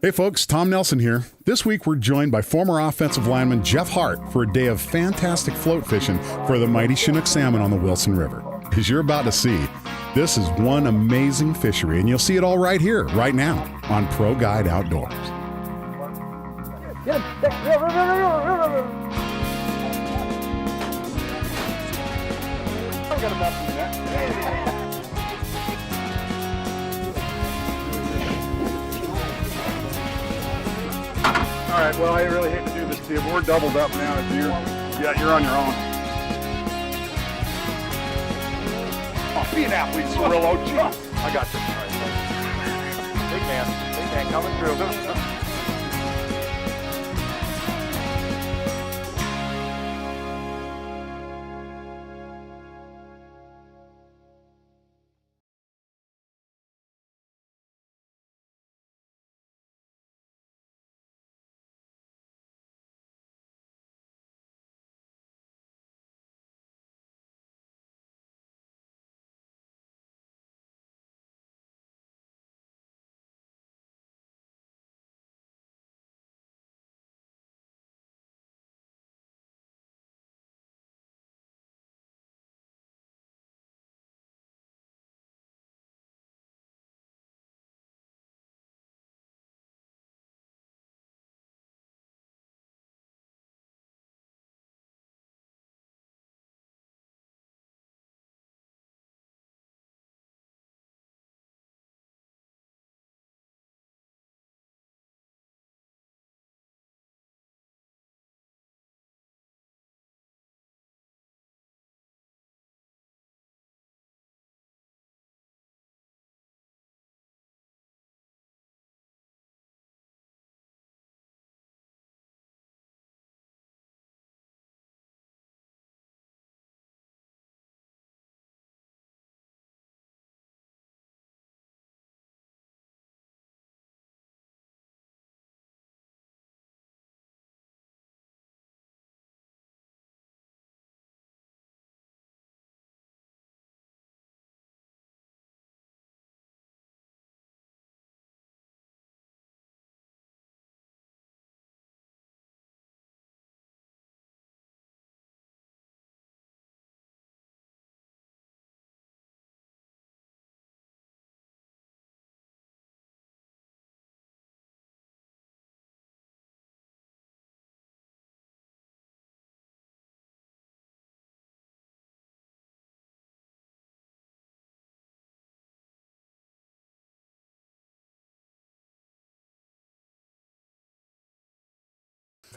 Hey folks, Tom Nelson here. This week we're joined by former offensive lineman Jeff Hart for a day of fantastic float fishing for the mighty Chinook salmon on the Wilson River. As you're about to see, this is one amazing fishery, and you'll see it all right here, right now, on ProGuide Outdoors. All right, well, I really hate to do this to you, but we're doubled up now. If you're on your own. Oh, be an athlete, Cirillo. Jeez. I got this. Big man coming through.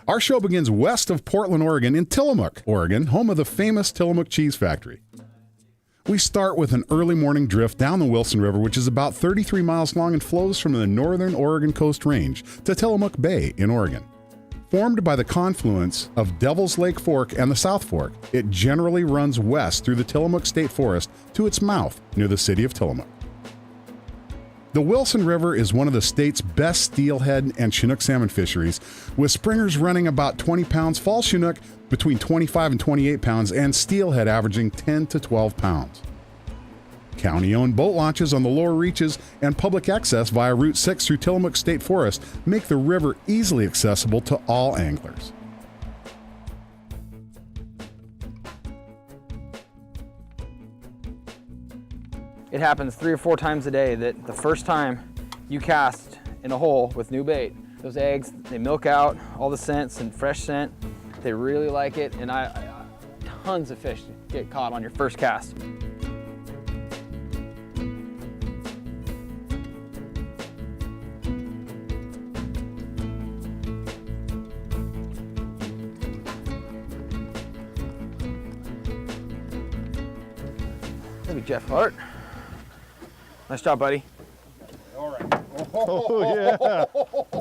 Our show begins west of Portland, Oregon, in Tillamook, Oregon, home of the famous Tillamook Cheese Factory. We start with an early morning drift down the Wilson River, which is about 33 miles long and flows from the northern Oregon Coast Range to Tillamook Bay in Oregon. Formed by the confluence of Devil's Lake Fork and the South Fork, it generally runs west through the Tillamook State Forest to its mouth near the city of Tillamook. The Wilson River is one of the state's best steelhead and Chinook salmon fisheries, with springers running about 20 pounds, fall Chinook between 25 and 28 pounds, and steelhead averaging 10 to 12 pounds. County-owned boat launches on the lower reaches and public access via Route 6 through Tillamook State Forest make the river easily accessible to all anglers. It happens 3 or 4 times a day that the first time you cast in a hole with new bait, those eggs, they milk out all the scents and fresh scent. They really like it, and tons of fish get caught on your first cast. Maybe Jeff Hart. Nice job, buddy. All right. Oh, yeah.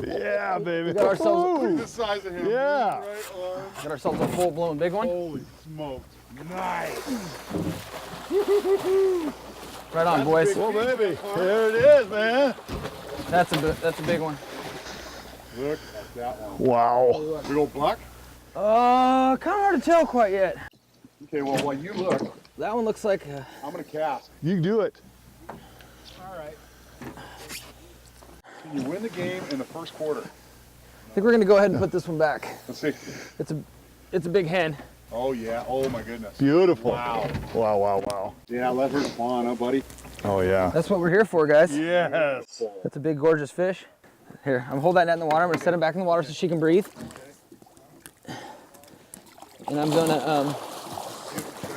Yeah, baby. We got ourselves, Look at the size of him. Yeah. Right arm. got ourselves a full-blown big one. Holy smokes. Nice. Right on, boys. Well, baby, there it is, man. That's a big one. Look at that one. Wow. Big old buck? Kind of hard to tell quite yet. Okay, well, while you look, That one looks like I'm going to cast. You can do it. All right. You win the game in the first quarter. I think we're gonna go ahead and put this one back. Let's see. It's a big hen. Oh yeah. Oh my goodness. Beautiful. Wow. Wow, wow, wow. Yeah, let her spawn, huh, buddy? Oh, yeah. That's what we're here for, guys. Yes. That's a big, gorgeous fish. Here, I'm holding that net in the water. I'm gonna set him back in the water so she can breathe. And I'm gonna,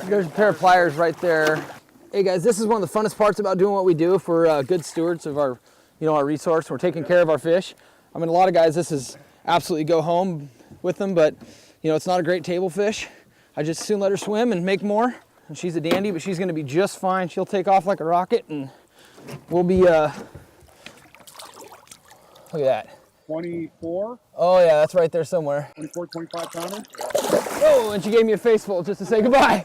there's a pair of pliers right there. Hey guys, this is one of the funnest parts about doing what we do if we're good stewards of our, our resource. We're taking care of our fish. I mean, a lot of guys, this is absolutely go home with them, but it's not a great table fish. I just soon let her swim and make more. And she's a dandy, but she's gonna be just fine. She'll take off like a rocket and we'll be, look at that. 24, Oh yeah, that's right there somewhere. 24, 25 pounder. Oh, and she gave me a face full just to say goodbye.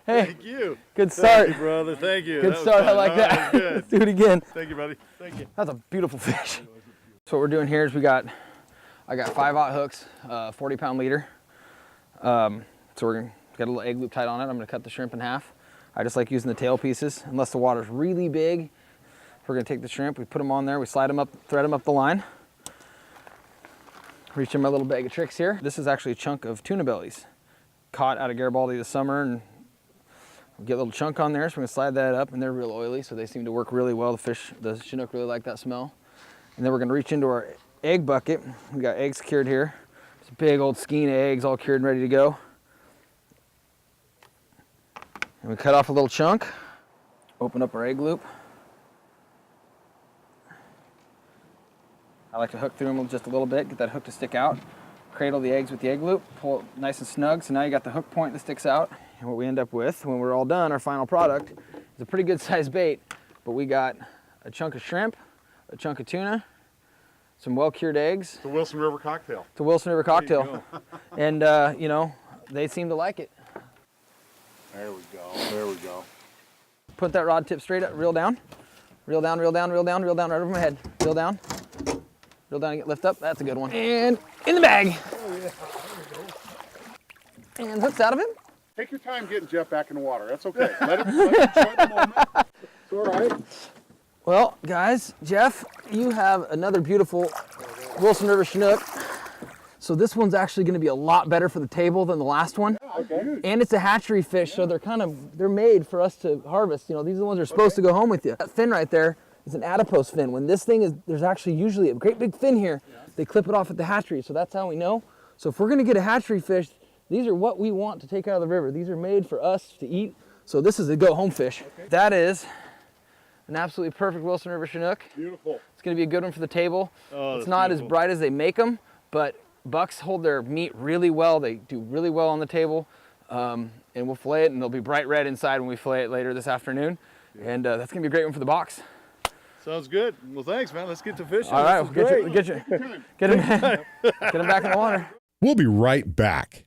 Hey, Thank you. good start. Thank you, brother. Thank you. Good That was start, I fun. like All that. right, good. Let's do it again. Thank you, buddy. Thank you. That's a beautiful fish. So what we're doing here is I got 5/0 hooks, 40-pound leader. So we're gonna get a little egg loop tied on it. I'm gonna cut the shrimp in half. I just like using the tail pieces, unless the water's really big. We're gonna take the shrimp, we put them on there, we slide them up, thread them up the line. Reach in my little bag of tricks here. This is actually a chunk of tuna bellies, caught out of Garibaldi this summer, and get a little chunk on there. So we're gonna slide that up, and they're real oily, so they seem to work really well. The Chinook really like that smell. And then we're gonna reach into our egg bucket. We got eggs cured here. It's a big old skein of eggs all cured and ready to go. And we cut off a little chunk, open up our egg loop. I like to hook through them just a little bit, get that hook to stick out. Cradle the eggs with the egg loop, pull it nice and snug, so now you got the hook point that sticks out. And what we end up with, when we're all done, our final product, is a pretty good sized bait, but we got a chunk of shrimp, a chunk of tuna, some well-cured eggs. The Wilson River cocktail. It's a Wilson River cocktail. And, they seem to like it. There we go. There we go. Put that rod tip straight up, reel down. Reel down, reel down, reel down, reel down right over my head. Reel down. Reel down and get lift up. That's a good one. And in the bag. Oh yeah. And hooks out of him. Take your time getting Jeff back in the water. That's okay. Let him enjoy the moment. It's all right. Well, guys, Jeff, you have another beautiful Wilson River Chinook. So this one's actually going to be a lot better for the table than the last one. Okay. And it's a hatchery fish, so they're made for us to harvest. These are the ones that are supposed to go home with you. That fin right there is an adipose fin. When this thing is, there's actually usually a great big fin here. They clip it off at the hatchery, so that's how we know. So if we're going to get a hatchery fish, these are what we want to take out of the river. These are made for us to eat. So this is a go home fish. Okay. That is an absolutely perfect Wilson River Chinook. Beautiful. It's going to be a good one for the table. Oh, it's not beautiful. as bright as they make them, but bucks hold their meat really well. They do really well on the table. And we'll fillet it, and they'll be bright red inside when we fillet it later this afternoon. Yeah. And that's going to be a great one for the box. Sounds good. Well, thanks, man. Let's get to fishing. All right, This is we'll great. get him back in the water. We'll be right back.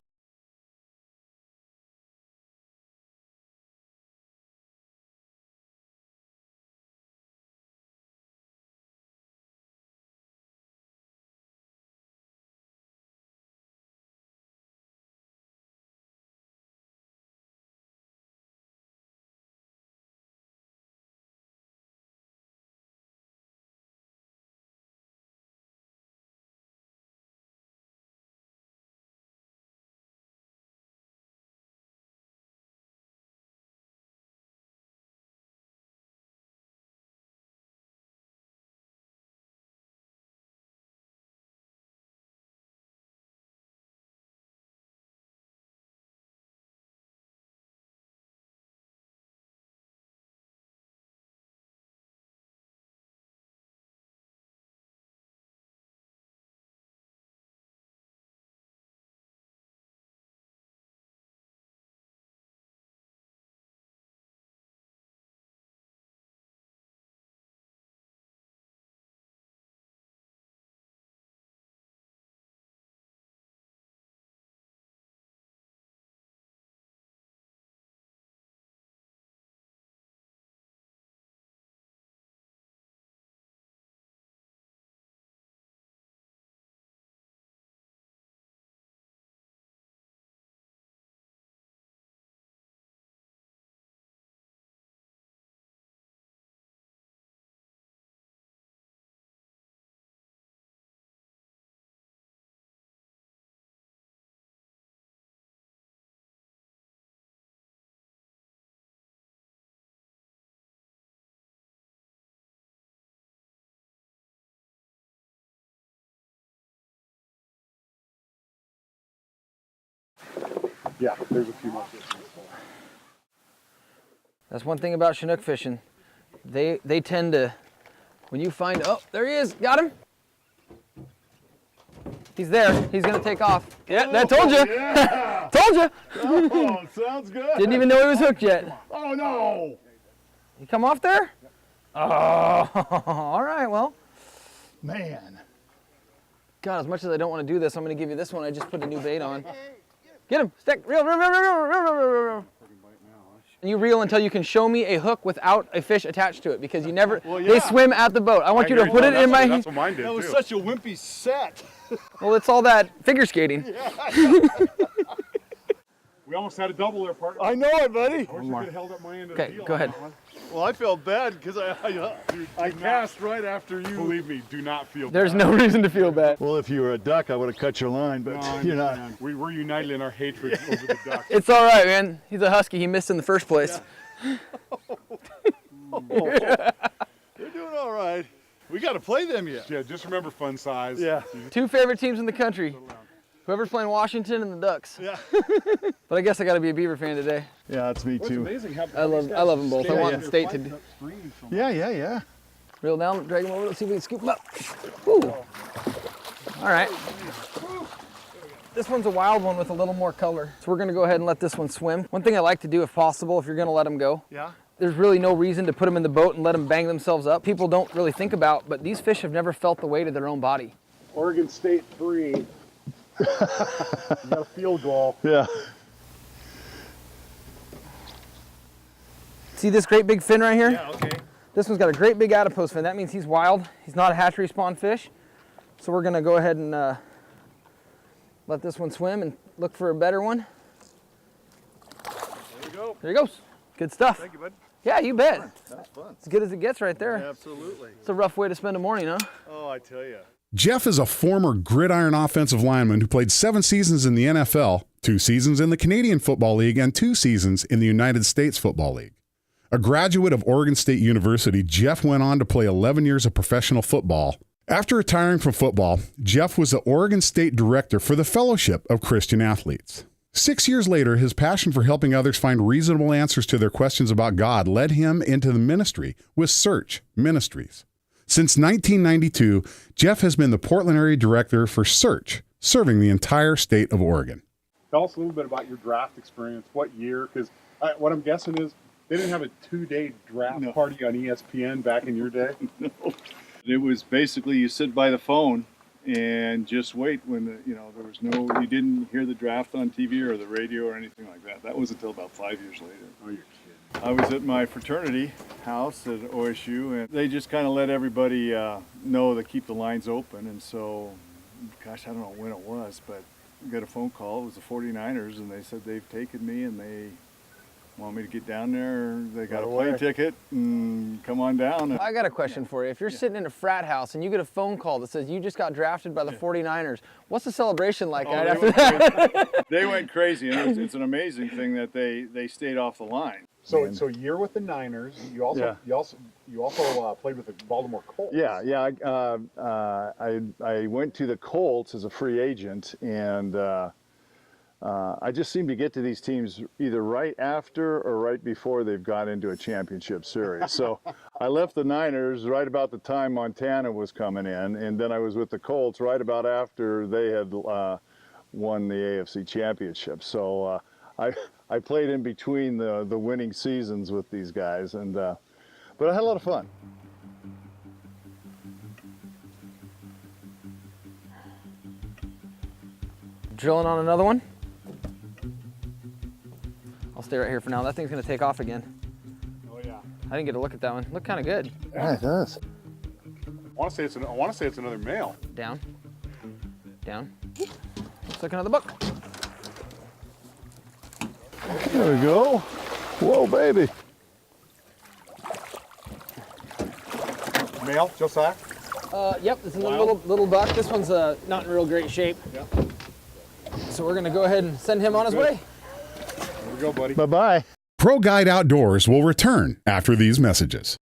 Yeah, there's a few more fish. That's one thing about Chinook fishing. They tend to, when you find, oh, there he is, got him. He's there, he's gonna take off. Yeah, that told you. Yeah. Told you. Oh, sounds good. Didn't even know he was hooked yet. Oh, no. You come off there? Oh, all right, well. Man. God, as much as I don't want to do this, I'm gonna give you this one. I just put a new bait on. Get him, stick, reel, reel, reel, reel, reel, reel, reel, reel. And you reel until you can show me a hook without a fish attached to it, because you never, they swim at the boat. I want you to put it in my, That's what mine did, That was too. such a wimpy set. well, it's all that figure skating. We almost had a double there, partner. I know it, buddy. I wish I could have held up my end of Okay, the deal go on ahead. that one. Well, I felt bad because I cast right after you. Believe me, do not feel There's bad. no reason to feel bad. Well, if you were a duck, I would have cut your line, but No, you're not. We're united in our hatred over the duck. It's all right, man. He's a husky. He missed in the first place. They're doing all right. We got to play them yet. Yeah, just remember fun size. Yeah. Two favorite teams in the country. Whoever's playing Washington and the Ducks. Yeah. But I guess I got to be a Beaver fan today. Yeah, it's me Well, it's too. amazing how I love them both. I want the state to do. Yeah. Reel down, drag him over. Let's see if we can scoop him up. Woo. All right. This one's a wild one with a little more color. So we're gonna go ahead and let this one swim. One thing I like to do, if possible, if you're gonna let them go, Yeah. there's really no reason to put them in the boat and let them bang themselves up. People don't really think about, but these fish have never felt the weight of their own body. Oregon State 3. You got a field goal. Yeah. See this great big fin right here? Yeah, okay. This one's got a great big adipose fin. That means he's wild. He's not a hatchery spawn fish. So we're gonna go ahead and let this one swim and look for a better one. There we go. There he goes. Good stuff. Thank you, bud. Yeah, you bet. That's fun. As good as it gets right there. Absolutely. It's a rough way to spend a morning, huh? Oh, I tell you. Jeff is a former gridiron offensive lineman who played 7 seasons in the NFL, 2 seasons in the Canadian Football League, and 2 seasons in the United States Football League. A graduate of Oregon State University, Jeff went on to play 11 years of professional football. After retiring from football, Jeff was the Oregon State director for the Fellowship of Christian Athletes. 6 years later, his passion for helping others find reasonable answers to their questions about God led him into the ministry with Search Ministries. Since 1992, Jeff has been the Portland area director for Search, serving the entire state of Oregon. Tell us a little bit about your draft experience. What year? Because what I'm guessing is they didn't have a 2-day draft party on ESPN back in your day. It was basically you sit by the phone and just wait when there was you didn't hear the draft on TV or the radio or anything like that. That was until about 5 years later. Oh, you're kidding. I was at my fraternity house at OSU, and they just kind of let everybody know to keep the lines open. And so, gosh, I don't know when it was, but I got a phone call. It was the 49ers, and they said they've taken me and they want me to get down there. They got a plane ticket and come on down. I got a question for you. If you're sitting in a frat house and you get a phone call that says you just got drafted by the 49ers, what's the celebration like right after that? They went crazy, and it's an amazing thing that they stayed off the line. So you're with the Niners. You also played with the Baltimore Colts. Yeah. I went to the Colts as a free agent, and I just seem to get to these teams either right after or right before they've got into a championship series. So I left the Niners right about the time Montana was coming in, and then I was with the Colts right about after they had won the AFC championship. So I played in between the winning seasons with these guys, and but I had a lot of fun. Drilling on another one. I'll stay right here for now. That thing's gonna take off again. Oh yeah. I didn't get a look at that one. Looked kind of good. Yeah, it does. I want to say it's another male. Down, down. Let's look another buck. There we go. Whoa, baby. Male, Josiah. Yep, this is a little buck. This one's not in real great shape. Yep. So we're gonna go ahead and send him on his way. There we go, buddy. Bye-bye. ProGuide Outdoors will return after these messages.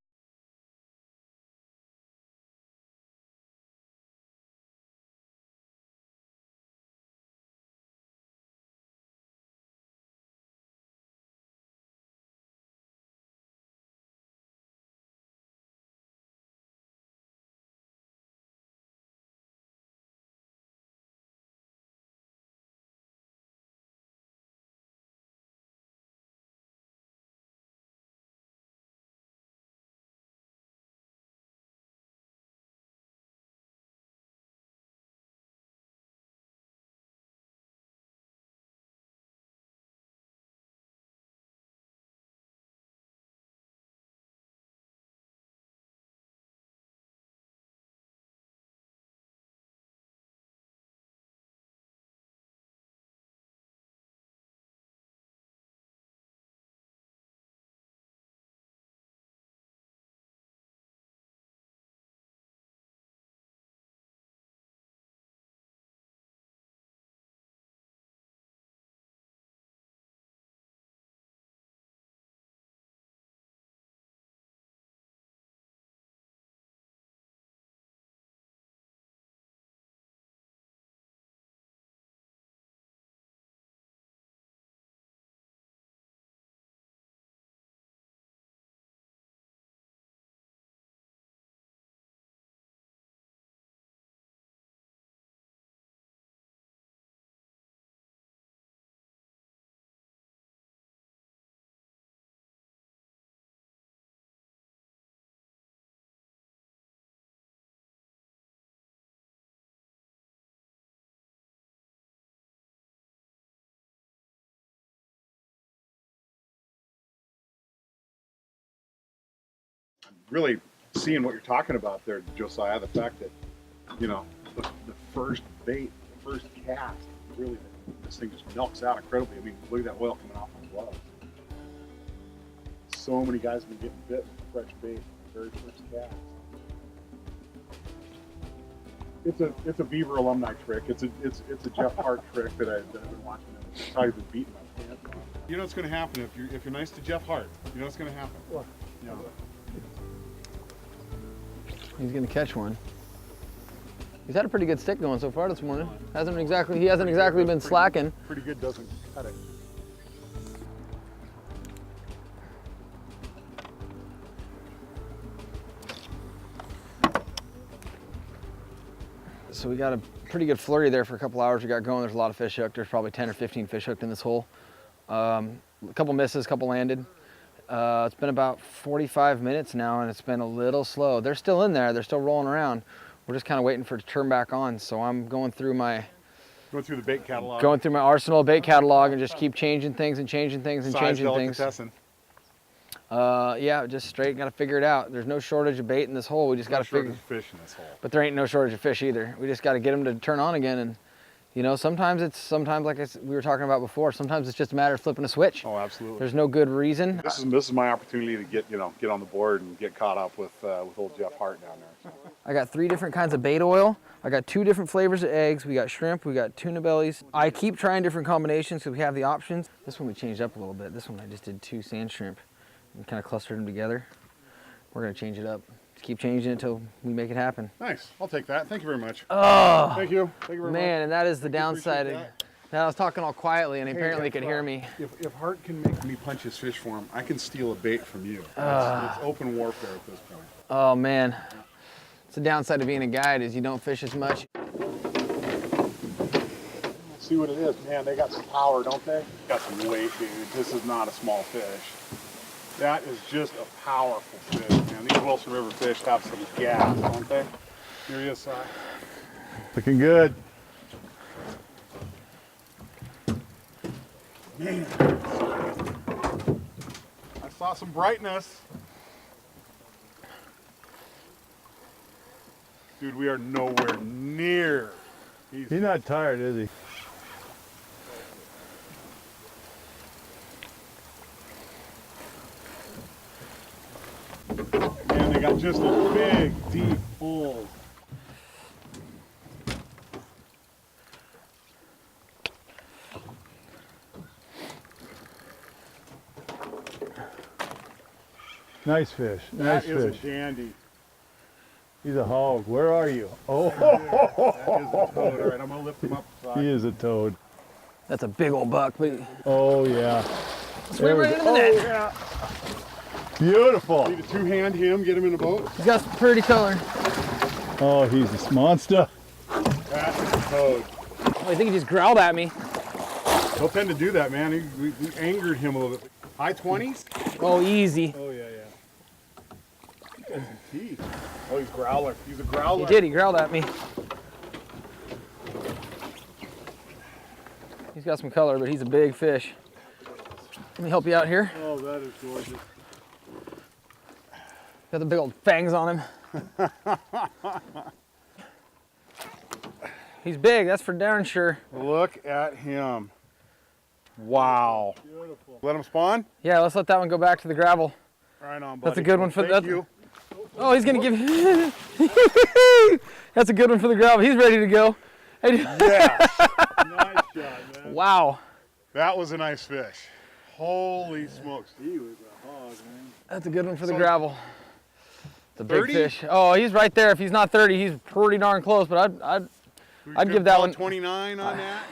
really seeing what you're talking about there, Josiah. The fact that, you know, the first bait, the first cast, really, this thing just milks out incredibly. I mean, look at that oil coming off my gloves. So many guys have been getting bit with fresh bait, the very first cast. It's a Beaver alumni trick. It's a Jeff Hart trick that I've been watching. It's how he's been beating my pants off. You know what's going to happen if you're nice to Jeff Hart. You know what's going to happen. What? You know, He's gonna catch one. He's had a pretty good stick going so far this morning. He hasn't exactly been slacking. pretty good doesn't cut it. So we got a pretty good flurry there for a couple hours. We got going. There's a lot of fish hooked. There's probably 10 or 15 fish hooked in this hole. A couple misses, a couple landed. It's been about 45 minutes now, and it's been a little slow. They're still in there. They're still rolling around. We're just kind of waiting for it to turn back on. So I'm going through the bait catalog. Going through my arsenal of bait catalog and just keep changing things and changing things and changing things. Yeah, just straight got to figure it out. There's no shortage of bait in this hole. We just got to figure. Fish in this hole. But there ain't no shortage of fish either. We just got to get them to turn on again. And you know, sometimes like we were talking about before. Sometimes it's just a matter of flipping a switch. Oh, absolutely. There's no good reason. This is my opportunity to get on the board and get caught up with old Jeff Hart down there. I got 3 different kinds of bait oil. I got 2 different flavors of eggs. We got shrimp, we got tuna bellies. I keep trying different combinations because we have the options. This one we changed up a little bit. This one I just did 2 sand shrimp and kind of clustered them together. We're gonna change it up. Just keep changing it until we make it happen. Nice, I'll take that. Thank you very much. Oh, thank you very much. Man, and that is the downside. Now I was talking all quietly and apparently he could hear me. If Hart can make me punch his fish for him, I can steal a bait from you. It's open warfare at this point. Oh man. It's the downside of being a guide is you don't fish as much. See what it is, man. They got some power, don't they? Got some weight, dude. This is not a small fish. That is just a powerful fish, man. These Wilson River fish have some gas, don't they? Here he is, Si. Looking good. Man, I saw some brightness. Dude, we are nowhere near. He's not tired, is he? Man, they got just a big, deep hole. Nice fish. Nice fish. That is a dandy. He's a hog. Where are you? Oh, that is a toad. All right, I'm gonna lift him up. he is a toad. That's a big old buck. Oh yeah. Swim right into the net. Yeah. Beautiful. Need to two-hand him, get him in the boat. He's got some pretty color. Oh, he's a monster. That's a toad. Oh, I think he just growled at me. He'll tend to do that, man. We angered him a little bit. High 20s? Oh, easy. Oh, yeah. He got some teeth. Oh, he's growler. He's a growler. He did. He growled at me. He's got some color, but he's a big fish. Let me help you out here. Oh, that is gorgeous. Got the big old fangs on him. He's big, that's for darn sure. Look at him. Wow. Beautiful. Let him spawn? Yeah, let's let that one go back to the gravel. Right on, buddy. That's a good one for Thank that. you. Oh, he's gonna give. That's a good one for the gravel. He's ready to go. Yeah. Nice shot, man. Wow. That was a nice fish. Holy smokes. He was a hog, man. That's a good one for the gravel. It's a big 30? fish. Oh, he's right there. If he's not 30, he's pretty darn close. But I'd give that one 29 on that.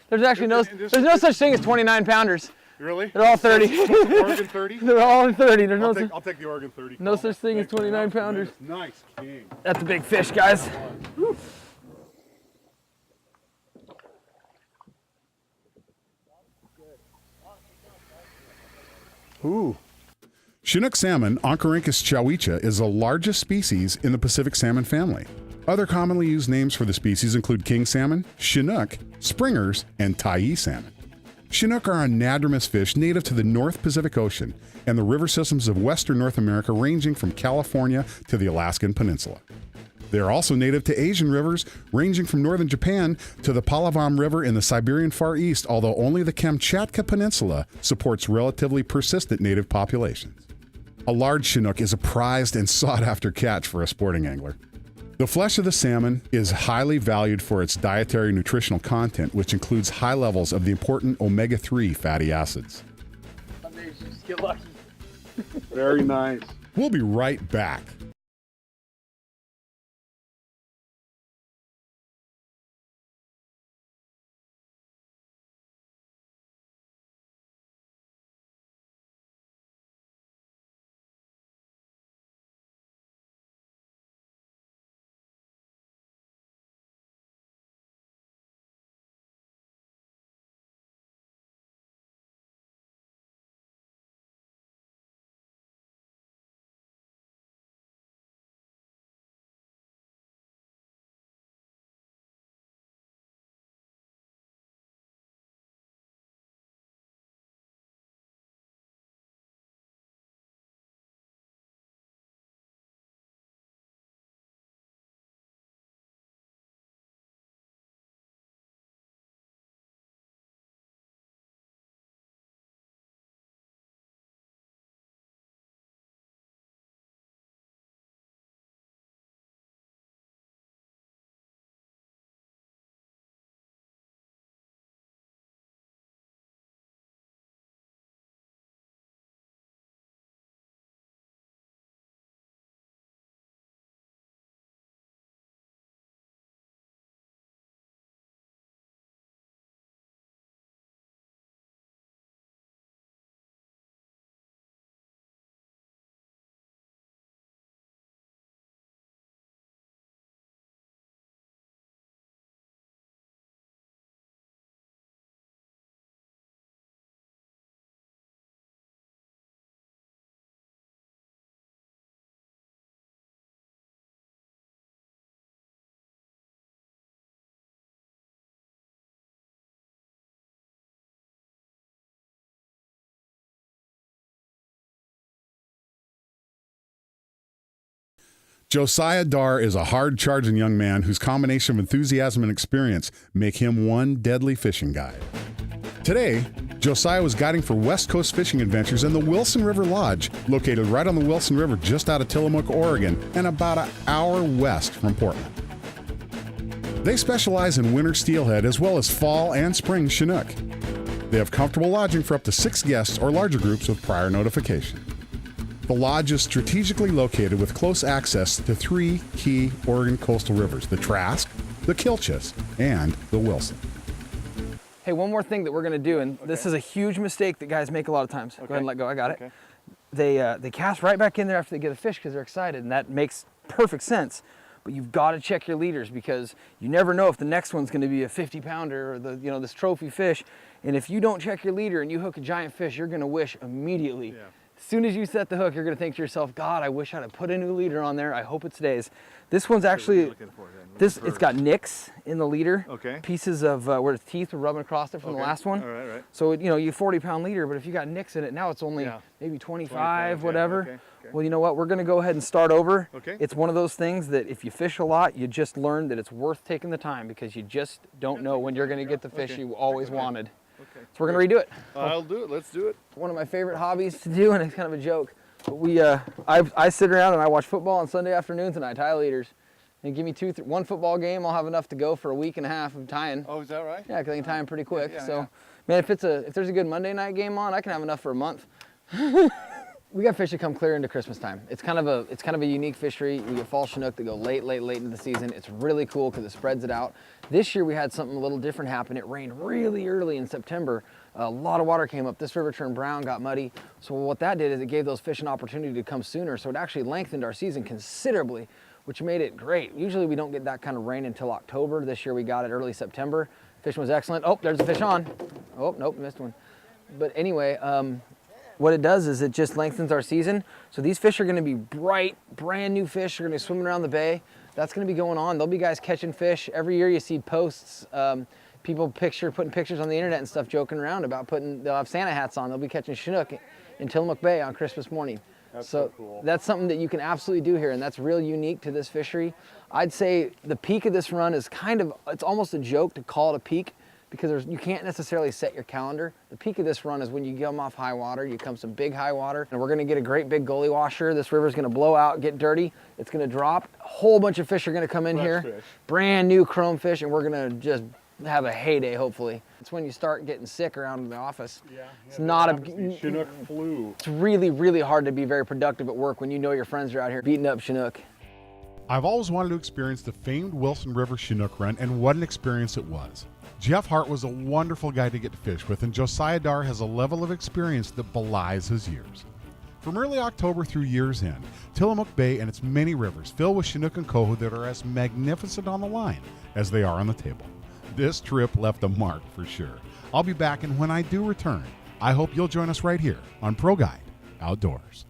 There's actually there's no such thing as 29 pounders. Really? They're all 30. Oregon 30? They're all in 30. There's I'll take the Oregon 30. no such thing as 29 pounders. Nice king. That's a big fish, guys. Ooh. Chinook salmon, Oncorhynchus chowicha, is the largest species in the Pacific salmon family. Other commonly used names for the species include king salmon, Chinook, springers, and Tyee salmon. Chinook are anadromous fish native to the North Pacific Ocean and the river systems of western North America ranging from California to the Alaskan Peninsula. They are also native to Asian rivers ranging from northern Japan to the Palavam River in the Siberian Far East, although only the Kamchatka Peninsula supports relatively persistent native populations. A large Chinook is a prized and sought-after catch for a sporting angler. The flesh of the salmon is highly valued for its dietary nutritional content, which includes high levels of the important omega-3 fatty acids. Some days you just get lucky. Very nice. We'll be right back. Josiah Darr is a hard-charging young man whose combination of enthusiasm and experience make him one deadly fishing guide. Today, Josiah was guiding for West Coast fishing adventures in the Wilson River Lodge, located right on the Wilson River just out of Tillamook, Oregon, and about an hour west from Portland. They specialize in winter steelhead as well as fall and spring Chinook. They have comfortable lodging for up to 6 guests or larger groups with prior notification. The lodge is strategically located with close access to 3 key Oregon coastal rivers, the Trask, the Kilchis, and the Wilson. Hey, one more thing that we're gonna do, and this is a huge mistake that guys make a lot of times. Go ahead and let go, I got it. They cast right back in there after they get a fish because they're excited, and that makes perfect sense. But you've got to check your leaders because you never know if the next one's going to be a 50-pounder or this trophy fish. And if you don't check your leader and you hook a giant fish, you're going to wish immediately. Yeah. As soon as you set the hook, you're going to think to yourself, God, I wish I'd have put a new leader on there. I hope it stays. This one's actually, it's got nicks in the leader. Okay. Pieces of where the teeth were rubbing across it from the last one. Right. So, you 40-pound leader, but if you got nicks in it, now it's only maybe 25, whatever. Okay. Well, you know what? We're going to go ahead and start over. Okay. It's one of those things that if you fish a lot, you just learn that it's worth taking the time because you just don't know when you're going to get the fish you always wanted. Okay. So we're going to redo it. I'll do it. Let's do it. One of my favorite hobbies to do, and it's kind of a joke. But I sit around and I watch football on Sunday afternoons and I tie leaders. And give me one football game, I'll have enough to go for a week and a half of tying. Oh, is that right? Yeah, because I can tie them pretty quick. Man, if there's a good Monday night game on, I can have enough for a month. We got fish that come clear into Christmas time. It's kind of a unique fishery. We get fall Chinook that go late into the season. It's really cool because it spreads it out. This year we had something a little different happen. It rained really early in September. A lot of water came up. This river turned brown, got muddy. So what that did is it gave those fish an opportunity to come sooner. So it actually lengthened our season considerably, which made it great. Usually we don't get that kind of rain until October. This year we got it early September. Fishing was excellent. Oh, there's a fish on. Oh, nope, missed one. But anyway, what it does is it just lengthens our season. So these fish are gonna be bright, brand new fish. They're gonna be swimming around the bay. That's gonna be going on. There'll be guys catching fish. Every year you see posts. people putting pictures on the internet and stuff, joking around about they'll have Santa hats on. They'll be catching Chinook in Tillamook Bay on Christmas morning. That's so cool. That's something that you can absolutely do here, and that's real unique to this fishery. I'd say the peak of this run is it's almost a joke to call it a peak, because you can't necessarily set your calendar. The peak of this run is when you come off high water, you come some big high water, and we're gonna get a great big gully washer. This river's gonna blow out, get dirty, it's gonna drop. A whole bunch of fish are gonna come in here, fish. brand new chrome fish, and we're gonna just have a heyday, hopefully. It's when you start getting sick around the office. Yeah, It's not Chinook flu. It's really, really hard to be very productive at work when you know your friends are out here beating up Chinook. I've always wanted to experience the famed Wilson River Chinook run, and what an experience it was. Jeff Hart was a wonderful guy to get to fish with, and Josiah Dar has a level of experience that belies his years. From early October through year's end, Tillamook Bay and its many rivers fill with Chinook and coho that are as magnificent on the line as they are on the table. This trip left a mark for sure. I'll be back, and when I do return, I hope you'll join us right here on ProGuide Outdoors.